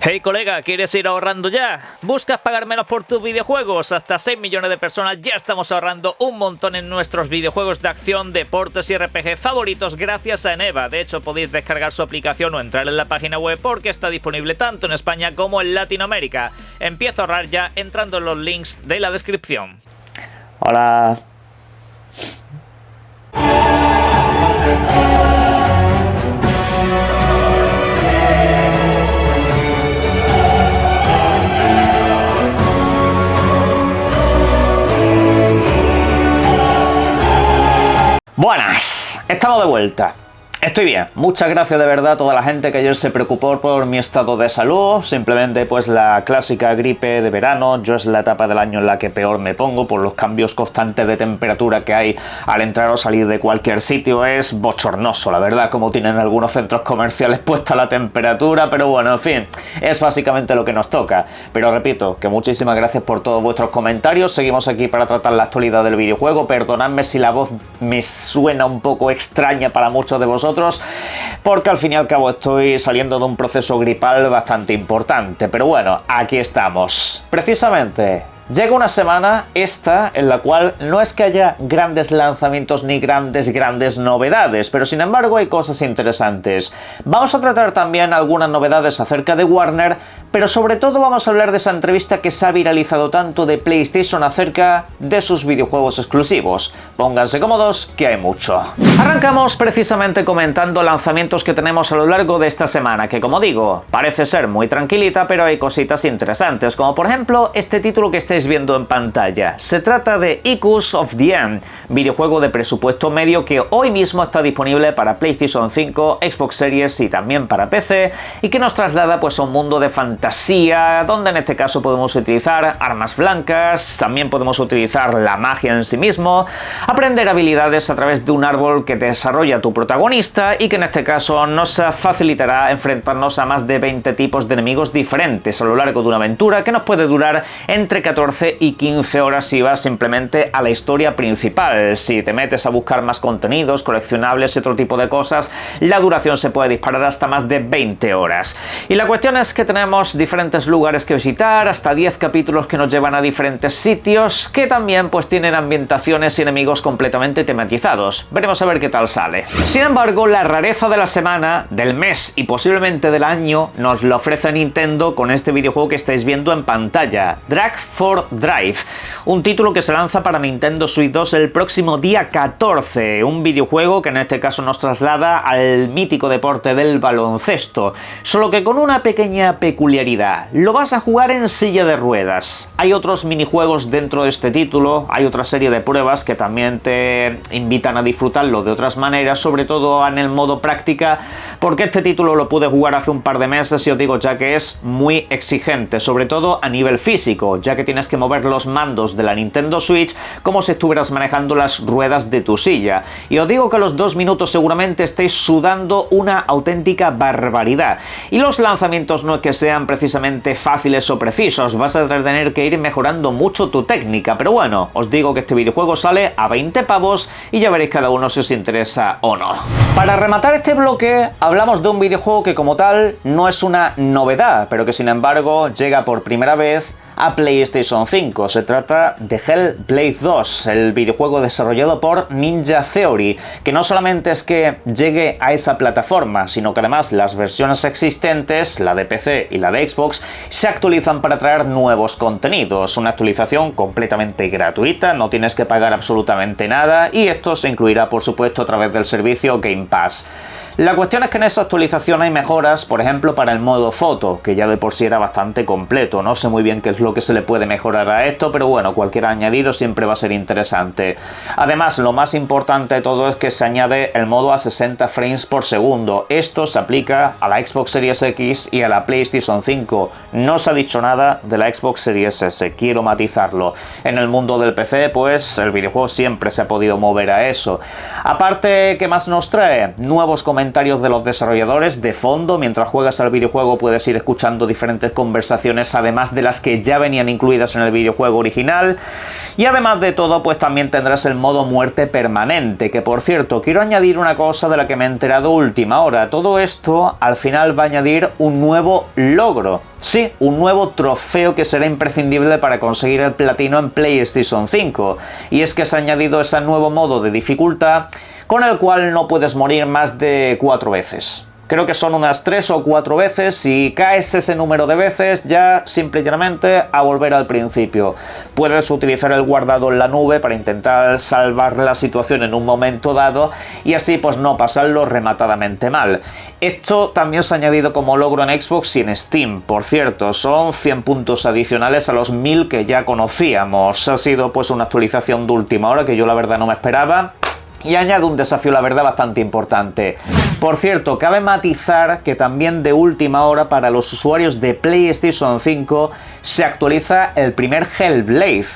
Hey colega, ¿quieres ir ahorrando ya? ¿Buscas pagar menos por tus videojuegos? Hasta 6 millones de personas ya estamos ahorrando un montón en nuestros videojuegos de acción, deportes y RPG favoritos gracias a Eneba. De hecho, podéis descargar su aplicación o entrar en la página web porque está disponible tanto en España como en Latinoamérica. Empieza a ahorrar ya entrando en los links de la descripción. Hola. Buenas, estamos de vuelta. Estoy bien, muchas gracias de verdad a toda la gente que ayer se preocupó por mi estado de salud. Simplemente pues la clásica gripe de verano. Yo es la etapa del año en la que peor me pongo por los cambios constantes de temperatura que hay al entrar o salir de cualquier sitio. Es bochornoso, la verdad, como tienen algunos centros comerciales puesta la temperatura, pero bueno, en fin, es básicamente lo que nos toca. Pero repito, que muchísimas gracias por todos vuestros comentarios. Seguimos aquí para tratar la actualidad del videojuego. Perdonadme si la voz me suena un poco extraña para muchos de vosotros, porque al fin y al cabo estoy saliendo de un proceso gripal bastante importante, pero bueno, aquí estamos. Precisamente, llega una semana esta en la cual no es que haya grandes lanzamientos ni grandes novedades, pero sin embargo hay cosas interesantes. Vamos a tratar también algunas novedades acerca de Warner, pero sobre todo vamos a hablar de esa entrevista que se ha viralizado tanto de PlayStation acerca de sus videojuegos exclusivos. Pónganse cómodos, que hay mucho. Arrancamos precisamente comentando lanzamientos que tenemos a lo largo de esta semana, que como digo, parece ser muy tranquilita, pero hay cositas interesantes, como por ejemplo este título que estáis viendo en pantalla. Se trata de Echoes of the End, videojuego de presupuesto medio que hoy mismo está disponible para PlayStation 5, Xbox Series y también para PC, y que nos traslada pues a un mundo de fantasía, donde en este caso podemos utilizar armas blancas, también podemos utilizar la magia en sí mismo, aprender habilidades a través de un árbol que desarrolla tu protagonista y que en este caso nos facilitará enfrentarnos a más de 20 tipos de enemigos diferentes a lo largo de una aventura que nos puede durar entre 14 y 15 horas si vas simplemente a la historia principal. Si te metes a buscar más contenidos, coleccionables y otro tipo de cosas, la duración se puede disparar hasta más de 20 horas. Y la cuestión es que tenemos diferentes lugares que visitar, hasta 10 capítulos que nos llevan a diferentes sitios, que también pues tienen ambientaciones y enemigos completamente tematizados. Veremos a ver qué tal sale. Sin embargo, la rareza de la semana, del mes y posiblemente del año nos lo ofrece Nintendo con este videojuego que estáis viendo en pantalla, Drag 4 Drive, un título que se lanza para Nintendo Switch 2 el próximo día 14, un videojuego que en este caso nos traslada al mítico deporte del baloncesto, solo que con una pequeña peculiaridad. Lo vas a jugar en silla de ruedas. Hay otros minijuegos dentro de este título, hay otra serie de pruebas que también te invitan a disfrutarlo de otras maneras, sobre todo en el modo práctica, porque este título lo pude jugar hace un par de meses y os digo ya que es muy exigente, sobre todo a nivel físico, ya que tienes que mover los mandos de la Nintendo Switch como si estuvieras manejando las ruedas de tu silla. Y os digo que a los 2 minutos seguramente estéis sudando una auténtica barbaridad. Y los lanzamientos no es que sean precisamente fáciles o precisos, vas a tener que ir mejorando mucho tu técnica, pero bueno, os digo que este videojuego sale a 20 pavos y ya veréis cada uno si os interesa o no. Para rematar este bloque, hablamos de un videojuego que como tal no es una novedad, pero que sin embargo llega por primera vez a PlayStation 5. Se trata de Hellblade 2, el videojuego desarrollado por Ninja Theory, que no solamente es que llegue a esa plataforma, sino que además las versiones existentes, la de PC y la de Xbox, se actualizan para traer nuevos contenidos. Una actualización completamente gratuita, no tienes que pagar absolutamente nada, y esto se incluirá por supuesto a través del servicio Game Pass. La cuestión es que en esa actualización hay mejoras, por ejemplo para el modo foto, que ya de por sí era bastante completo. No sé muy bien qué es lo que se le puede mejorar a esto, pero bueno, cualquier añadido siempre va a ser interesante. Además, lo más importante de todo es que se añade el modo a 60 frames por segundo. Esto se aplica a la Xbox Series X y a la PlayStation 5. No se ha dicho nada de la Xbox Series S, quiero matizarlo. En el mundo del PC, pues el videojuego siempre se ha podido mover a eso. Aparte, ¿qué más nos trae? Nuevos comentarios comentarios de los desarrolladores de fondo. Mientras juegas al videojuego puedes ir escuchando diferentes conversaciones, además de las que ya venían incluidas en el videojuego original. Y además de todo, pues también tendrás el modo muerte permanente, que por cierto, quiero añadir una cosa de la que me he enterado última hora. Todo esto al final va a añadir un nuevo logro. Sí, un nuevo trofeo que será imprescindible para conseguir el platino en PlayStation 5. Y es que se ha añadido ese nuevo modo de dificultad con el cual no puedes morir más de 4 veces. Creo que son unas 3 o 4 veces. Si caes ese número de veces, ya simplemente a volver al principio. Puedes utilizar el guardado en la nube para intentar salvar la situación en un momento dado y así pues no pasarlo rematadamente mal. Esto también se ha añadido como logro en Xbox y en Steam. Por cierto, son 100 puntos adicionales a los 1000 que ya conocíamos. Ha sido pues una actualización de última hora que yo la verdad no me esperaba. Y añade un desafío, la verdad, bastante importante. Por cierto, cabe matizar que también de última hora para los usuarios de PlayStation 5 se actualiza el primer Hellblade,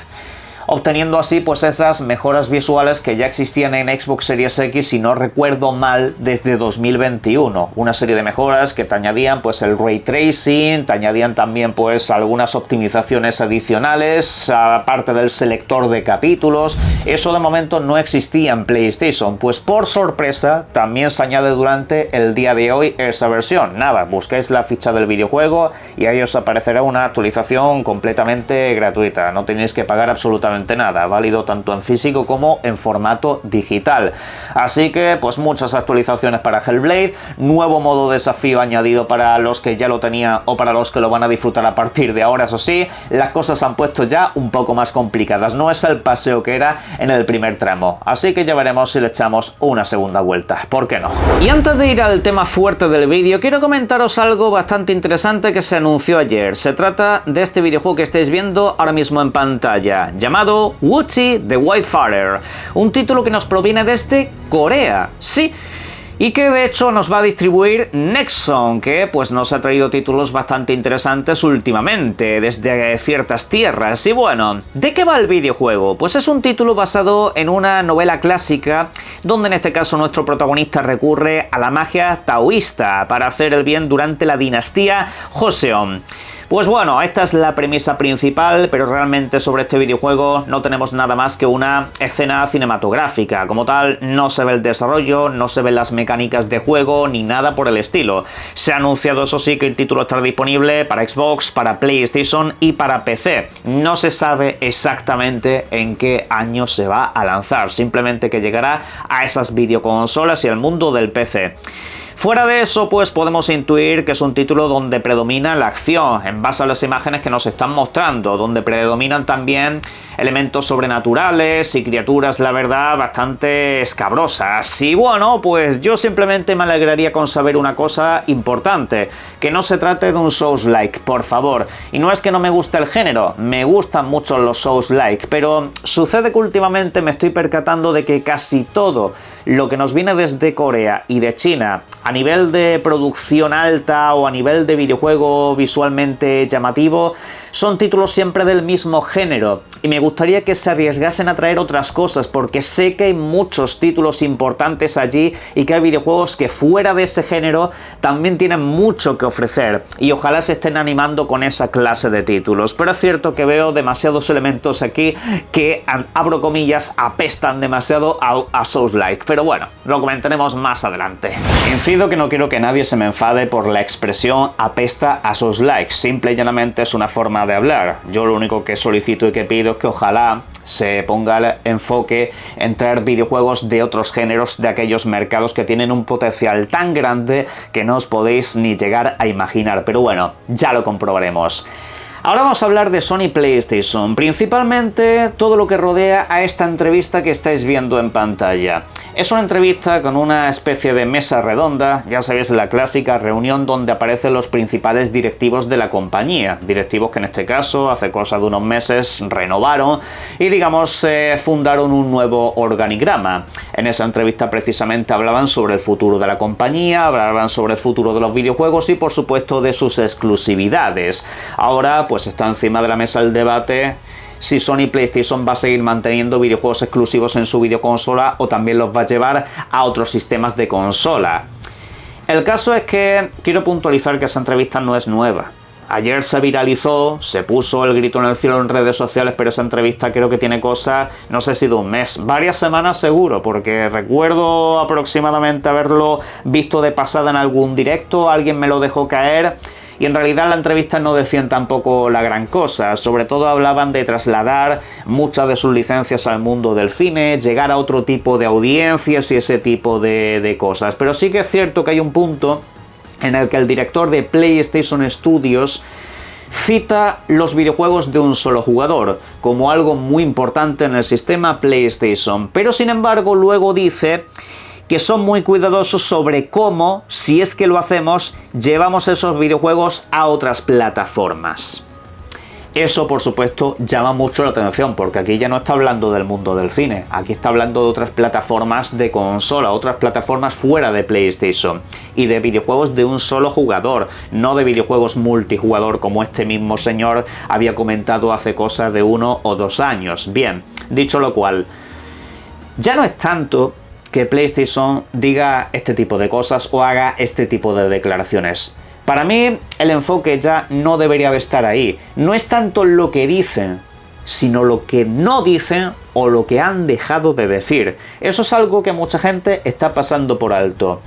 obteniendo así pues esas mejoras visuales que ya existían en Xbox Series X, si no recuerdo mal, desde 2021. Una serie de mejoras que te añadían pues el Ray Tracing, te añadían también pues algunas optimizaciones adicionales, aparte del selector de capítulos. Eso de momento no existía en PlayStation, pues por sorpresa también se añade durante el día de hoy esa versión. Nada, busquéis la ficha del videojuego y ahí os aparecerá una actualización completamente gratuita. No tenéis que pagar absolutamente nada, válido tanto en físico como en formato digital. Así que pues muchas actualizaciones para Hellblade, nuevo modo desafío añadido para los que ya lo tenían o para los que lo van a disfrutar a partir de ahora. Eso sí, las cosas se han puesto ya un poco más complicadas, no es el paseo que era en el primer tramo, así que ya veremos si le echamos una segunda vuelta, ¿por qué no? Y antes de ir al tema fuerte del vídeo, quiero comentaros algo bastante interesante que se anunció ayer. Se trata de este videojuego que estáis viendo ahora mismo en pantalla, llamado Wuxi The Wayfarer, un título que nos proviene desde Corea, sí, y que de hecho nos va a distribuir Nexon, que pues nos ha traído títulos bastante interesantes últimamente, desde ciertas tierras. Y bueno, ¿de qué va el videojuego? Pues es un título basado en una novela clásica, donde en este caso nuestro protagonista recurre a la magia taoísta para hacer el bien durante la dinastía Joseon. Pues bueno, esta es la premisa principal, pero realmente sobre este videojuego no tenemos nada más que una escena cinematográfica. Como tal, no se ve el desarrollo, no se ven las mecánicas de juego, ni nada por el estilo. Se ha anunciado, eso sí, que el título estará disponible para Xbox, para PlayStation y para PC. No se sabe exactamente en qué año se va a lanzar, simplemente que llegará a esas videoconsolas y al mundo del PC. Fuera de eso, pues podemos intuir que es un título donde predomina la acción, en base a las imágenes que nos están mostrando, donde predominan también elementos sobrenaturales y criaturas, la verdad, bastante escabrosas. Y bueno, pues yo simplemente me alegraría con saber una cosa importante, que no se trate de un Souls-like, por favor. Y no es que no me guste el género, me gustan mucho los Souls-like, pero sucede que últimamente me estoy percatando de que casi todo lo que nos viene desde Corea y de China, a nivel de producción alta o a nivel de videojuego visualmente llamativo, son títulos siempre del mismo género, y me gustaría que se arriesgasen a traer otras cosas, porque sé que hay muchos títulos importantes allí y que hay videojuegos que fuera de ese género también tienen mucho que ofrecer, y ojalá se estén animando con esa clase de títulos. Pero es cierto que veo demasiados elementos aquí que, abro comillas, apestan demasiado a Souls-like, pero bueno, lo comentaremos más adelante. Incido que no quiero que nadie se me enfade por la expresión apesta a Souls-like, simple y llanamente es una forma de hablar. Yo lo único que solicito y que pido es que ojalá se ponga el enfoque en traer videojuegos de otros géneros, de aquellos mercados que tienen un potencial tan grande que no os podéis ni llegar a imaginar, pero bueno, ya lo comprobaremos. Ahora vamos a hablar de Sony PlayStation, principalmente todo lo que rodea a esta entrevista que estáis viendo en pantalla. Es una entrevista con una especie de mesa redonda, ya sabéis, la clásica reunión donde aparecen los principales directivos de la compañía, directivos que en este caso hace cosa de unos meses renovaron y digamos fundaron un nuevo organigrama. En esa entrevista precisamente hablaban sobre el futuro de la compañía, hablaban sobre el futuro de los videojuegos y por supuesto de sus exclusividades. Ahora pues está encima de la mesa el debate si Sony PlayStation va a seguir manteniendo videojuegos exclusivos en su videoconsola o también los va a llevar a otros sistemas de consola. El caso es que quiero puntualizar que esa entrevista no es nueva. Ayer se viralizó, se puso el grito en el cielo en redes sociales, pero esa entrevista creo que tiene cosas, no sé si de un mes, varias semanas seguro, porque recuerdo aproximadamente haberlo visto de pasada en algún directo, alguien me lo dejó caer, y en realidad la entrevista no decían tampoco la gran cosa, sobre todo hablaban de trasladar muchas de sus licencias al mundo del cine, llegar a otro tipo de audiencias y ese tipo de cosas, pero sí que es cierto que hay un punto en el que el director de PlayStation Studios cita los videojuegos de un solo jugador como algo muy importante en el sistema PlayStation, pero sin embargo luego dice que son muy cuidadosos sobre cómo, si es que lo hacemos, llevamos esos videojuegos a otras plataformas. Eso, por supuesto, llama mucho la atención, porque aquí ya no está hablando del mundo del cine, aquí está hablando de otras plataformas de consola, otras plataformas fuera de PlayStation, y de videojuegos de un solo jugador, no de videojuegos multijugador como este mismo señor había comentado hace cosa de 1 o 2 años. Bien, dicho lo cual, ya no es tanto que PlayStation diga este tipo de cosas o haga este tipo de declaraciones. Para mí, el enfoque ya no debería de estar ahí. No es tanto lo que dicen, sino lo que no dicen o lo que han dejado de decir. Eso es algo que mucha gente está pasando por alto.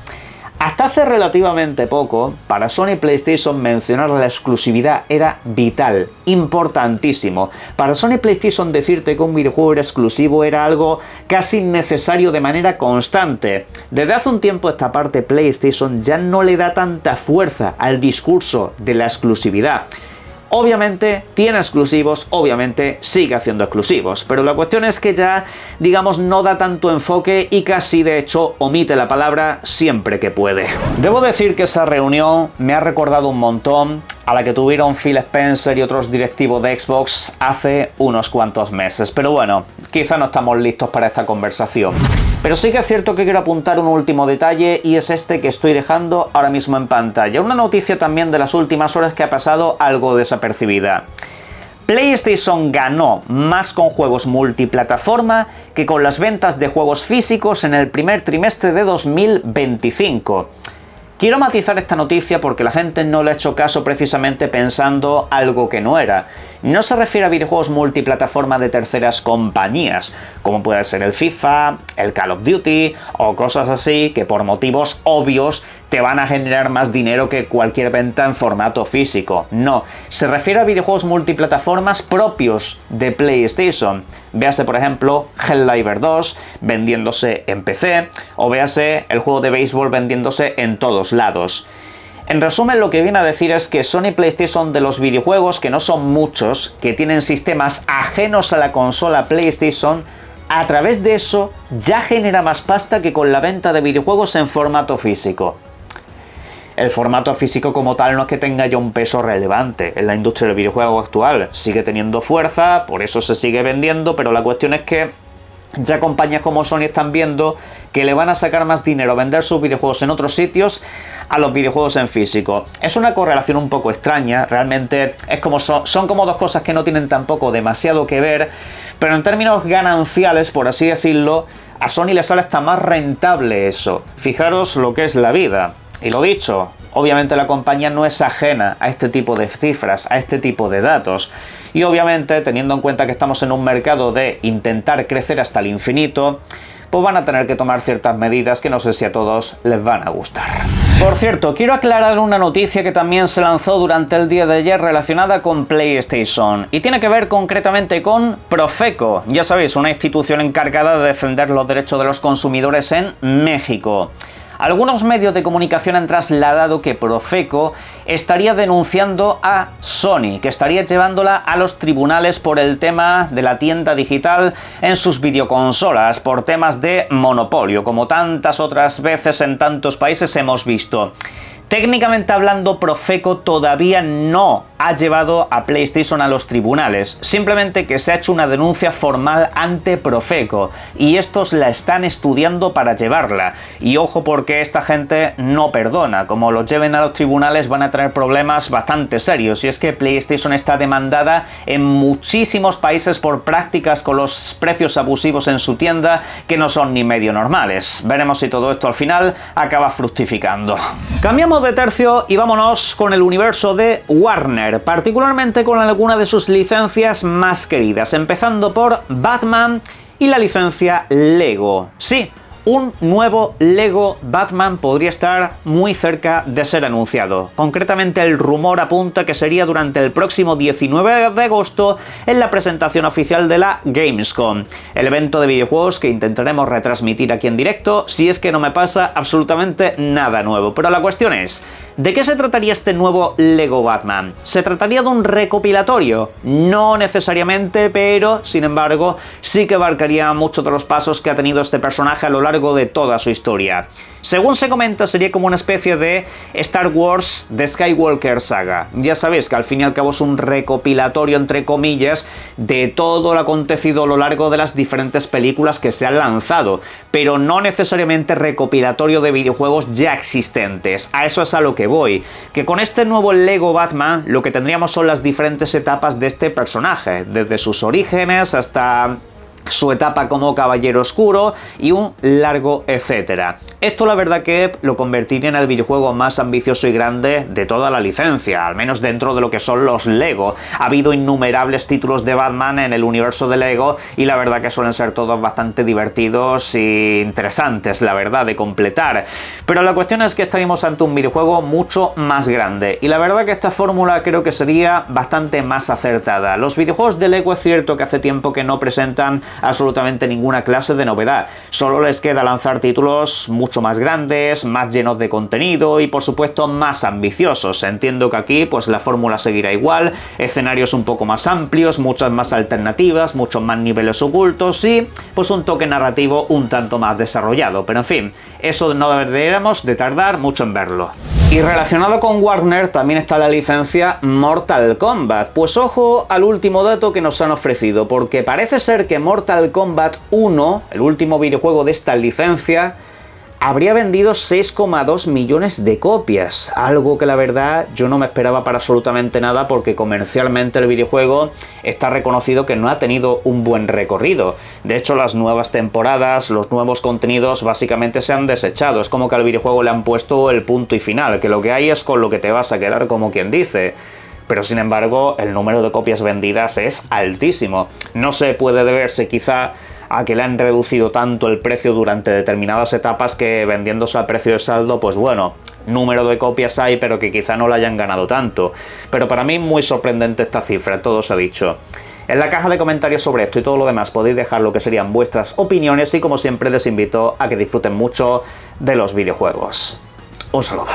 Hasta hace relativamente poco, para Sony PlayStation mencionar la exclusividad era vital, importantísimo. Para Sony PlayStation decirte que un videojuego era exclusivo era algo casi necesario de manera constante. Desde hace un tiempo esta parte PlayStation ya no le da tanta fuerza al discurso de la exclusividad. Obviamente tiene exclusivos, obviamente sigue haciendo exclusivos, pero la cuestión es que ya, digamos, no da tanto enfoque y casi de hecho omite la palabra siempre que puede. Debo decir que esa reunión me ha recordado un montón a la que tuvieron Phil Spencer y otros directivos de Xbox hace unos cuantos meses, pero bueno, quizá no estamos listos para esta conversación. Pero sí que es cierto que quiero apuntar un último detalle y es este que estoy dejando ahora mismo en pantalla. Una noticia también de las últimas horas que ha pasado algo desapercibida. PlayStation ganó más con juegos multiplataforma que con las ventas de juegos físicos en el primer trimestre de 2025. Quiero matizar esta noticia porque la gente no le ha hecho caso precisamente pensando algo que no era. No se refiere a videojuegos multiplataforma de terceras compañías, como puede ser el FIFA, el Call of Duty o cosas así que por motivos obvios te van a generar más dinero que cualquier venta en formato físico. No, se refiere a videojuegos multiplataformas propios de PlayStation. Véase por ejemplo Helldivers 2 vendiéndose en PC o véase el juego de béisbol vendiéndose en todos lados. En resumen, lo que viene a decir es que Sony PlayStation, de los videojuegos, que no son muchos, que tienen sistemas ajenos a la consola PlayStation, a través de eso ya genera más pasta que con la venta de videojuegos en formato físico. El formato físico como tal no es que tenga ya un peso relevante en la industria del videojuego actual, sigue teniendo fuerza, por eso se sigue vendiendo, pero la cuestión es que ya compañías como Sony están viendo que le van a sacar más dinero a vender sus videojuegos en otros sitios a los videojuegos en físico. Es una correlación un poco extraña, realmente es como son como dos cosas que no tienen tampoco demasiado que ver, pero en términos gananciales, por así decirlo, a Sony le sale hasta más rentable eso. Fijaros lo que es la vida. Y lo dicho, obviamente la compañía no es ajena a este tipo de cifras, a este tipo de datos. Y obviamente, teniendo en cuenta que estamos en un mercado de intentar crecer hasta el infinito, pues van a tener que tomar ciertas medidas que no sé si a todos les van a gustar. Por cierto, quiero aclarar una noticia que también se lanzó durante el día de ayer relacionada con PlayStation y tiene que ver concretamente con Profeco, ya sabéis, una institución encargada de defender los derechos de los consumidores en México. Algunos medios de comunicación han trasladado que Profeco estaría denunciando a Sony, que estaría llevándola a los tribunales por el tema de la tienda digital en sus videoconsolas, por temas de monopolio, como tantas otras veces en tantos países hemos visto. Técnicamente hablando, Profeco todavía no ha llevado a PlayStation a los tribunales, simplemente que se ha hecho una denuncia formal ante Profeco y estos la están estudiando para llevarla. Y ojo, porque esta gente no perdona, como los lleven a los tribunales van a tener problemas bastante serios, y es que PlayStation está demandada en muchísimos países por prácticas con los precios abusivos en su tienda que no son ni medio normales. Veremos si todo esto al final acaba fructificando. Cambiamos de tercio y vámonos con el universo de Warner, particularmente con alguna de sus licencias más queridas, empezando por Batman y la licencia Lego. Sí, un nuevo Lego Batman podría estar muy cerca de ser anunciado. Concretamente, el rumor apunta que sería durante el próximo 19 de agosto en la presentación oficial de la Gamescom, el evento de videojuegos que intentaremos retransmitir aquí en directo si es que no me pasa absolutamente nada nuevo. Pero la cuestión es, ¿de qué se trataría este nuevo Lego Batman? ¿Se trataría de un recopilatorio? No necesariamente, pero sin embargo sí que abarcaría muchos de los pasos que ha tenido este personaje a lo largo de toda su historia. Según se comenta, sería como una especie de Star Wars de Skywalker Saga. Ya sabéis que al fin y al cabo es un recopilatorio, entre comillas, de todo lo acontecido a lo largo de las diferentes películas que se han lanzado, pero no necesariamente recopilatorio de videojuegos ya existentes. A eso es a lo que voy, que con este nuevo Lego Batman lo que tendríamos son las diferentes etapas de este personaje, desde sus orígenes hasta su etapa como Caballero Oscuro y un largo etcétera. Esto la verdad que lo convertiría en el videojuego más ambicioso y grande de toda la licencia, al menos dentro de lo que son los Lego. Ha habido innumerables títulos de Batman en el universo de Lego y la verdad que suelen ser todos bastante divertidos e interesantes, la verdad, de completar. Pero la cuestión es que estaríamos ante un videojuego mucho más grande y la verdad que esta fórmula creo que sería bastante más acertada. Los videojuegos de Lego es cierto que hace tiempo que no presentan absolutamente ninguna clase de novedad, solo les queda lanzar títulos mucho más grandes, más llenos de contenido y por supuesto más ambiciosos. Entiendo que aquí pues la fórmula seguirá igual, escenarios un poco más amplios, muchas más alternativas, muchos más niveles ocultos y pues un toque narrativo un tanto más desarrollado, pero en fin, eso no deberíamos de tardar mucho en verlo. Y relacionado con Warner también está la licencia Mortal Kombat. Pues ojo al último dato que nos han ofrecido, porque parece ser que Mortal Kombat 1, el último videojuego de esta licencia, habría vendido 6,2 millones de copias, algo que la verdad yo no me esperaba para absolutamente nada, porque comercialmente el videojuego está reconocido que no ha tenido un buen recorrido. De hecho, las nuevas temporadas, los nuevos contenidos básicamente se han desechado, es como que al videojuego le han puesto el punto y final, que lo que hay es con lo que te vas a quedar, como quien dice. Pero sin embargo, el número de copias vendidas es altísimo. No se puede deberse quizá a que le han reducido tanto el precio durante determinadas etapas que vendiéndose a precio de saldo, pues bueno, número de copias hay, pero que quizá no le hayan ganado tanto. Pero para mí muy sorprendente esta cifra, todo se ha dicho. En la caja de comentarios sobre esto y todo lo demás podéis dejar lo que serían vuestras opiniones y como siempre les invito a que disfruten mucho de los videojuegos. Un saludo.